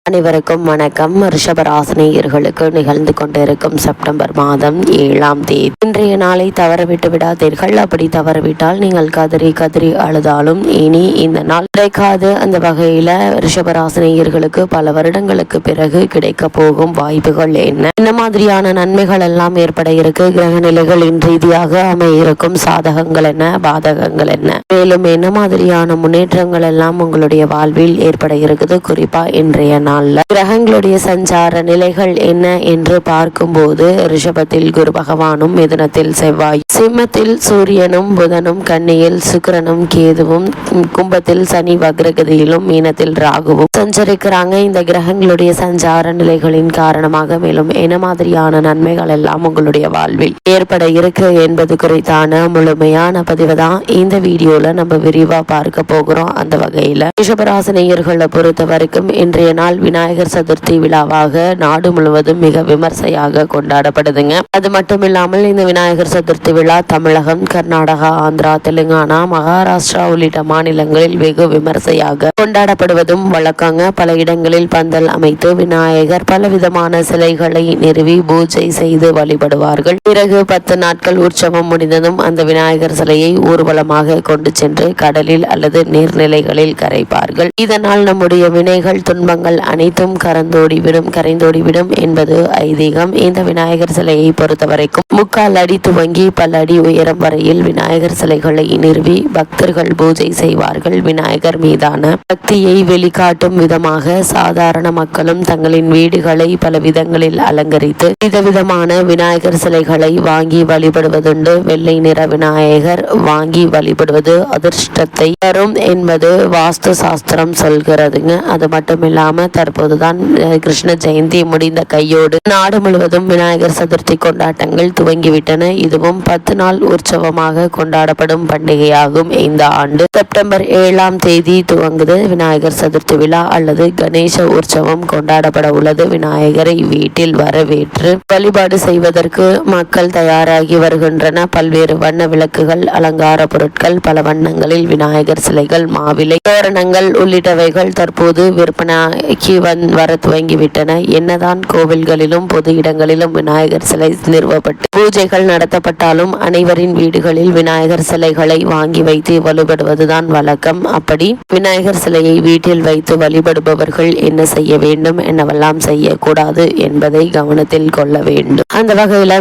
அனைவருக்கும் வணக்கம். ரிஷபராசினியர்களுக்கு நிகழ்ந்து கொண்டிருக்கும் செப்டம்பர் மாதம் 7ஆம் தேதி இன்றைய நாளை தவறவிட்டு விடாதீர்கள். அப்படி தவறவிட்டால் நீங்கள் கதறி கதறி அழுதாலும் இனி இந்த நாள் கிடைக்காது. அந்த வகையில ரிஷபராசினியர்களுக்கு பல வருடங்களுக்கு பிறகு கிடைக்க போகும் வாய்ப்புகள் என்ன மாதிரியான நன்மைகள் எல்லாம் ஏற்பட இருக்கு, கிரக நிலைகளின் ரீதியாக அமையிருக்கும் சாதகங்கள் என்ன, பாதகங்கள் என்ன, மேலும் என்ன மாதிரியான முன்னேற்றங்கள் எல்லாம் உங்களுடைய வாழ்வில் ஏற்பட இருக்குது. குறிப்பா இன்றைய நாள்ல கிரகங்களுடைய சஞ்சார நிலைகள் என்ன என்று பார்க்கும்போது ரிஷபத்தில் குரு பகவானும், மிதுனத்தில் செவ்வாய், சிம்மத்தில் சூரியனும் புதனும், கன்னியில் சுக்கிரனும் கேதுவும், கும்பத்தில் சனி வக்ரகதியிலும், மீனத்தில் ராகுவும் சஞ்சரிக்கிறாங்க. இந்த கிரகங்களுடைய சஞ்சார நிலைகளின் காரணமாக மேலும் என்ன மாதிரியான நன்மைகள் எல்லாம் உங்களுடைய வாழ்வில் ஏற்பட இருக்கு என்பது குறித்தான முழுமையான பதிவு தான் இந்த வீடியோல நம்ம விரிவா பார்க்க போகிறோம். அந்த வகையில ரிஷபராசினியர்களை பொறுத்த வரைக்கும் இன்றைய நாள் விநாயகர் சதுர்த்தி விழாவாக நாடு முழுவதும் மிக விமர்சையாக கொண்டாடப்படுதுங்க. அது மட்டும் இல்லாமல் இந்த விநாயகர் சதுர்த்தி விழா தமிழகம், கர்நாடகா, ஆந்திரா, தெலுங்கானா, மகாராஷ்டிரா உள்ளிட்ட மாநிலங்களில் வெகு விமர்சையாக கொண்டாடப்படுவதும் வழக்கங்க. பல இடங்களில் பந்தல் அமைத்து விநாயகர் பலவிதமான சிலைகளை நிறுவி பூஜை செய்து வழிபடுவார்கள். பிறகு 10 நாட்கள் உற்சவம் முடிந்ததும் அந்த விநாயகர் சிலையை ஊர்வலமாக கொண்டு சென்று கடலில் அல்லது நீர்நிலைகளில் கரைப்பார்கள். இதனால் நம்முடைய வினைகள், துன்பங்கள் அனைத்தும் கரைந்தோடிவிடும் என்பது ஐதீகம். இந்த விநாயகர் சிலையை பொறுத்தவரைக்கும் 3/4 அடி துவங்கி பல அடி உயரம் வரையில் விநாயகர் சிலைகளை நிறுவி பக்தர்கள் பூஜை செய்வார்கள். விநாயகர் மீதான பக்தியை வெளிக்காட்டும் விதமாக சாதாரண மக்களும் தங்களின் வீடுகளை பல விதங்களில் அலங்கரித்து விதவிதமான விநாயகர் சிலைகளை வாங்கி வழிபடுவதுண்டு. வெள்ளை நிற விநாயகர் வாங்கி வழிபடுவது அதிர்ஷ்டத்தை தரும் என்பது வாஸ்து சாஸ்திரம் சொல்கிறதுங்க. அது மட்டும் இல்லாம தற்போதுதான் கிருஷ்ண ஜெயந்தி முடிந்த கையோடு நாடு முழுவதும் விநாயகர் சதுர்த்தி கொண்டாட்டங்கள் துவங்கிவிட்டன. இதுவும் 10 நாள் உற்சவமாக கொண்டாடப்படும் பண்டிகையாகும். இந்த ஆண்டு செப்டம்பர் 7ஆம் தேதி துவங்குது விநாயகர் சதுர்த்தி விழா அல்லது கணேச உற்சவம் கொண்டாடப்பட உள்ளது. விநாயகரை வீட்டில் வரவேற்று வழிபாடு செய்வதற்கு மக்கள் தயாராகி வருகின்றன. பல்வேறு வண்ண விளக்குகள், அலங்கார பொருட்கள், பல வண்ணங்களில் விநாயகர் சிலைகள், மாவிலை தோரணங்கள் உள்ளிட்டவைகள் தற்போது விற்பனைக்கு வர துவங்கிவிட்டன. என்னதான் கோவில்களிலும் பொது இடங்களிலும் விநாயகர் சிலை நிறுவப்பட்டு பூஜைகள் நடத்தப்பட்டாலும் அனைவரின் வீடுகளில் விநாயகர் சிலைகளை வாங்கி வைத்து வழிபடுவதுதான் வழக்கம். அப்படி விநாயகர் சிலையை வீட்டில் வைத்து வழிபடுபவர்கள் என்ன செய்ய வேண்டும், என்னவெல்லாம் செய்யக்கூடாது என்பதை கவனத்தில் கொள்ள வேண்டும். அந்த வகையில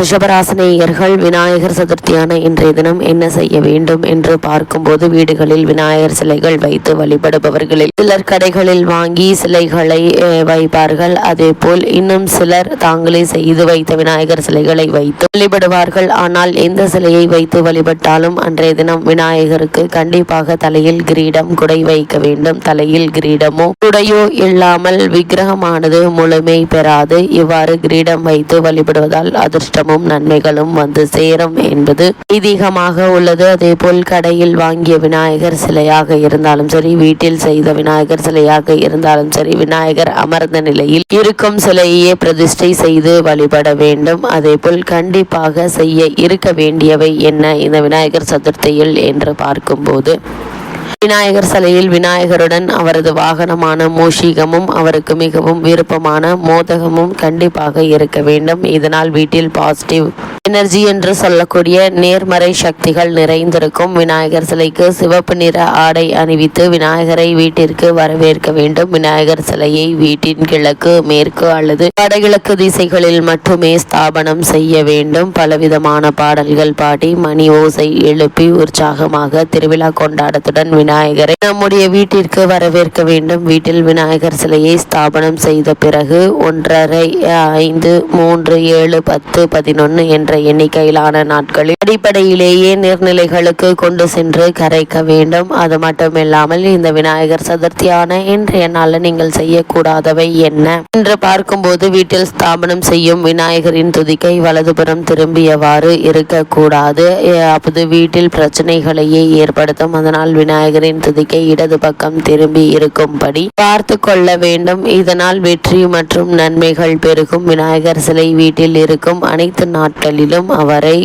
ரிஷபராசினியர்கள் விநாயகர் சதுர்த்தியான இன்றைய தினம் என்ன செய்ய வேண்டும் என்று பார்க்கும்போது வீடுகளில் விநாயகர் சிலைகள் வைத்து வழிபடுபவர்களில் சிலர் கடைகளில் வாங்கி சிலைகளை வைப்பார்கள். அதே போல் இன்னும் சிலர் தாங்களே செய்து வைத்த விநாயகர் சிலைகளை வைத்து வழிபடுவார்கள். ஆனால் எந்த சிலையை வைத்து வழிபட்டாலும் அன்றைய தினம் விநாயகருக்கு கண்டிப்பாக தலையில் கிரீடம், குடை வைக்க வேண்டும். தலையில் கிரீடமோ குடையோ இல்லாமல் விக்கிரகமானது முழுமை பெறாது. இவ்வாறு கிரீடம் வைத்து வழிபடுவதால் அதிர்ஷ்டமும் நன்மைகளும் வந்து சேரும் என்பது ஐதீகமாக உள்ளது. அதே போல் கடையில் வாங்கிய விநாயகர் சிலையாக இருந்தாலும் சரி, வீட்டில் செய்த விநாயகர் சிலையாக இருந்தாலும் சரி, விநாயகர் அமர்ந்த நிலையில் இருக்கும் சிலையே பிரதிஷ்டை செய்து வழிபட வேண்டும். அதே போல் கண்டிப்பாக செய்ய இருக்க வேண்டியவை என்ன இந்த விநாயகர் சதுர்த்தியில் என்று பார்க்கும்போது விநாயகர் சிலையில் விநாயகருடன் அவரது வாகனமான மூஷிகமும் அவருக்கு மிகவும் விருப்பமான மோதகமும் கண்டிப்பாக இருக்க வேண்டும். இதனால் வீட்டில் பாசிட்டிவ் எனர்ஜி என்று சொல்லக்கூடிய நேர்மறை சக்திகள் நிறைந்திருக்கும். விநாயகர் சிலைக்கு சிவப்பு நிற ஆடை அணிவித்து விநாயகரை வீட்டிற்கு வரவேற்க வேண்டும். விநாயகர் சிலையை வீட்டின் கிழக்கு, மேற்கு அல்லது வடகிழக்கு திசைகளில் மட்டுமே ஸ்தாபனம் செய்ய வேண்டும். பலவிதமான பாடல்கள் பாடி மணி ஓசை எழுப்பி உற்சாகமாக திருவிழா கொண்டாட்டத்துடன் விநாயகரை நம்முடைய வீட்டிற்கு வரவேற்க வேண்டும். வீட்டில் விநாயகர் சிலையை ஸ்தாபனம் செய்த பிறகு 1.5, 5, 3, 7, 10, 11 என்ற எண்ணிக்கையிலான நாட்களில் அடிப்படையிலேயே நீர்நிலைகளுக்கு கொண்டு சென்று கரைக்க வேண்டும். அது மட்டுமில்லாமல் இந்த விநாயகர் சதுர்த்தியான இன்றைய நாளில் நீங்கள் செய்யக்கூடாதவை என்ன என்று பார்க்கும்போது வீட்டில் ஸ்தாபனம் செய்யும் விநாயகரின் துதிக்கை வலதுபுறம் திரும்பியவாறு இருக்கக்கூடாது. அப்போது வீட்டில் பிரச்சனைகளையே ஏற்படுத்தும். அதனால் விநாயகர் விநாயகரின் துதிக்கை இடது பக்கம் திரும்பி இருக்கும்படி பார்த்து கொள்ள வேண்டும். இதனால் வெற்றி மற்றும் நன்மைகள் பெருகும். விநாயகர் சிலை வீட்டில் இருக்கும் அனைத்து நாட்களிலும் அவரை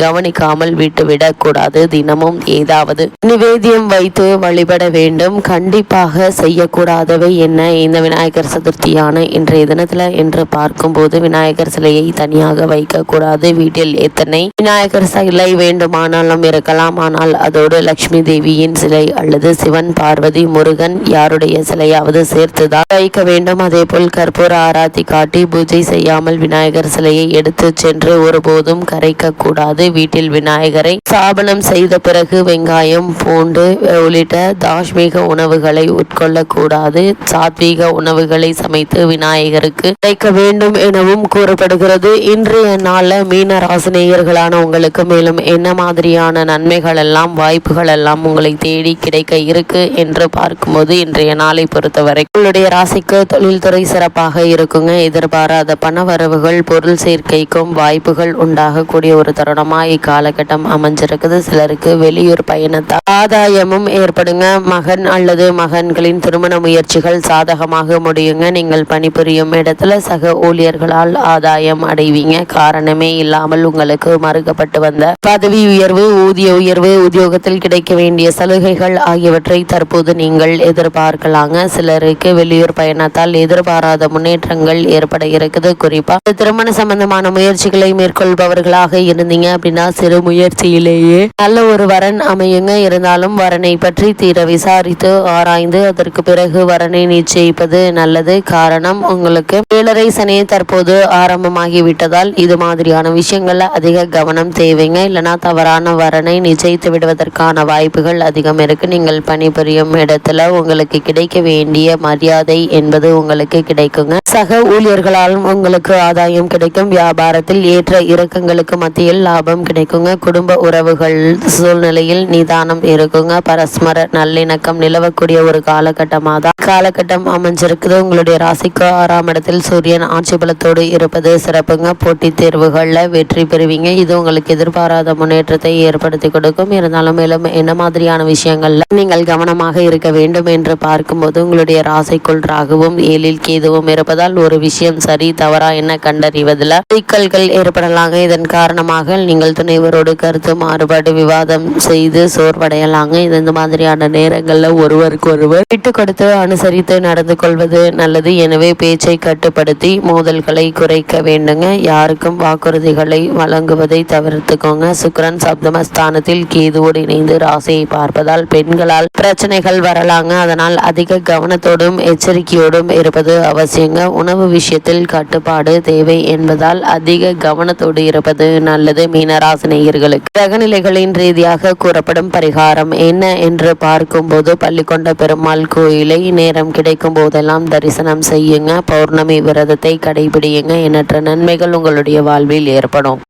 கவனிக்காமல் விட்டுவிடக் கூடாது. தினமும் ஏதாவது நிவேத்தியம் வைத்து வழிபட வேண்டும். கண்டிப்பாக செய்யக்கூடாதவை என்ன இந்த விநாயகர் சதுர்த்தியான இன்றைய தினத்துல என்று பார்க்கும்போது, விநாயகர் சிலையை தனியாக வைக்க கூடாது. வீட்டில் எத்தனை விநாயகர் சிலை வேண்டுமானாலும் இருக்கலாம். ஆனால் அதோடு லட்சுமி தேவியின் சிலை அல்லது சிவன், பார்வதி, முருகன் யாருடைய சிலையாவது சேர்த்துதான் வைக்க வேண்டும். அதே போல் கற்பூர ஆராத்தி காட்டி பூஜை செய்யாமல் விநாயகர் சிலையை எடுத்து சென்று ஒருபோதும் கரைக்க கூடாது. வீட்டில் விநாயகரை ஸ்தாபனம் செய்த பிறகு வெங்காயம், பூண்டு உள்ளிட்ட தாஷ்மீக உணவுகளை உட்கொள்ளக்கூடாது. சாத்வீக உணவுகளை சமைத்து விநாயகருக்கு வைக்க வேண்டும் எனவும் கூறப்படுகிறது. இன்றைய நாள்ல மீன ராசினியர்களான உங்களுக்கு மேலும் என்ன மாதிரியான நன்மைகள் எல்லாம், வாய்ப்புகள் எல்லாம் உங்களை தேடி கிடைக்க இருக்கு என்று பார்க்கும்போது, இன்றைய நாளை பொறுத்தவரை உங்களுடைய ராசிக்கு தொழில்துறை சிறப்பாக இருக்குங்க. எதிர்பாராத பண வரவுகள், பொருள் சேர்க்கைக்கும் வாய்ப்புகள் உண்டாகக்கூடிய ஒரு தருணமா இக்காலகட்டம் அமைஞ்சிருக்குது. சிலருக்கு வெளியூர் பயணத்தால் ஆதாயமும் ஏற்படுங்க. மகன் அல்லது மகன்களின் திருமண முயற்சிகள் சாதகமாக முடியுங்க. நீங்கள் பணிபுரியும் இடத்துல சக ஊழியர்களால் ஆதாயம் அடைவீங்க. காரணமே இல்லாமல் உங்களுக்கு மறுக்கப்பட்டு வந்த பதவி உயர்வு, ஊதிய உயர்வு, உத்தியோகத்தில் கிடைக்க வேண்டிய சலுகைகள் ஆகியவற்றை தற்போது நீங்கள் எதிர்பார்க்கலாங்க. சிலருக்கு வெளியூர் பயணத்தால் எதிர்பாராத முன்னேற்றங்கள் ஏற்பட இருக்குது. குறிப்பா திருமண சம்பந்தமான முயற்சிகளை மேற்கொள்பவர்களாக இருந்தீங்க அப்படின்னா சிறு முயற்சியிலேயே நல்ல ஒரு வரன் அமையுங்க. இருந்தாலும் வரனை பற்றி தீர விசாரித்து ஆராய்ந்து அதற்கு பிறகு வரனை நிச்சயிப்பது நல்லது. காரணம், உங்களுக்கு 7.5 சனி தற்போது ஆரம்பமாகி விட்டதால் இது மாதிரியான விஷயங்கள்ல அதிக கவனம் தேவைங்க. இல்லைனா தவறான வரனை நிச்சயித்து விடுவதற்கான வாய்ப்புகள் அதிகம் இருக்கு. நீங்கள் பணிபுரியும் இடத்துல உங்களுக்கு கிடைக்க வேண்டிய மரியாதை என்பது உங்களுக்கு கிடைக்குங்க. சக ஊழியர்களாலும் உங்களுக்கு ஆதாயம் கிடைக்கும். வியாபாரத்தில் ஏற்ற இறக்கங்களுக்கு மத்தியில் லாபம் கிடைக்குங்க. குடும்ப உறவுகள் சூழ்நிலையில் நிதானம் இருக்குங்க. பரஸ்பர நல்லிணக்கம் நிலவக்கூடிய ஒரு காலகட்டமாக தான் காலகட்டம் அமைஞ்சிருக்குது. உங்களுடைய ராசிக்கு 6ஆம் இடத்தில் சூரியன் ஆட்சி பலத்தோடு இருப்பது சிறப்புங்க. போட்டித் தேர்வுகள்ல வெற்றி பெறுவீங்க. இது உங்களுக்கு எதிர்பாராத முன்னேற்றத்தை ஏற்படுத்தி கொடுக்கும். இருந்தாலும் மேலும் என்ன மாதிரியான விஷயங்கள்ல நீங்கள் கவனமாக இருக்க வேண்டும் என்று பார்க்கும்போது, உங்களுடைய ராசிக்குள் ராகுவும் 7ல் கேதுவும் இருப்பதால் ஒரு விஷயம் சரி தவறா என்ன கண்டறிவதில் சிக்கல்கள் ஏற்படலாங்க. இதன் காரணமாக நீங்கள் துணைவரோடு கருத்து மாறுபாடு விவாதம் செய்து சோர்வடையலாங்க. இந்த மாதிரியான நேரங்கள்ல ஒருவருக்கு ஒருவர் விட்டு கொடுத்து அனுசரித்து நடந்து கொள்வது நல்லது. எனவே பேச்சை கட்டுப்படுத்தி மோதல்களை குறைக்க வேண்டுங்க. யாருக்கும் வாக்குறுதிகளை வழங்குவதை தவிர்த்துக்கோங்க. சுக்கிரன் சப்தமஸ்தானத்தில் கேதுவோடு இணைந்து ராசியை பார்ப்பதால் பெண்களால் பிரச்சனைகள் வரலாங்க. அதனால் அதிக கவனத்தோடும் எச்சரிக்கையோடும் இருப்பது அவசியங்க. உணவு விஷயத்தில் கட்டுப்பாடு தேவை என்பதால் அதிக கவனத்தோடு இருப்பது நல்லது. மீனராசினியர்களுக்கு கிரகநிலைகளின் ரீதியாக கூறப்படும் பரிகாரம் என்ன என்று பார்க்கும்போது, பள்ளிக்கொண்ட பெருமாள் கோயிலை நேரம் கிடைக்கும் போதெல்லாம் தரிசனம் செய்யுங்க. பௌர்ணமி விரதத்தை கடைபிடியுங்க. எண்ணற்ற நன்மைகள் உங்களுடைய வாழ்வில் ஏற்படும்.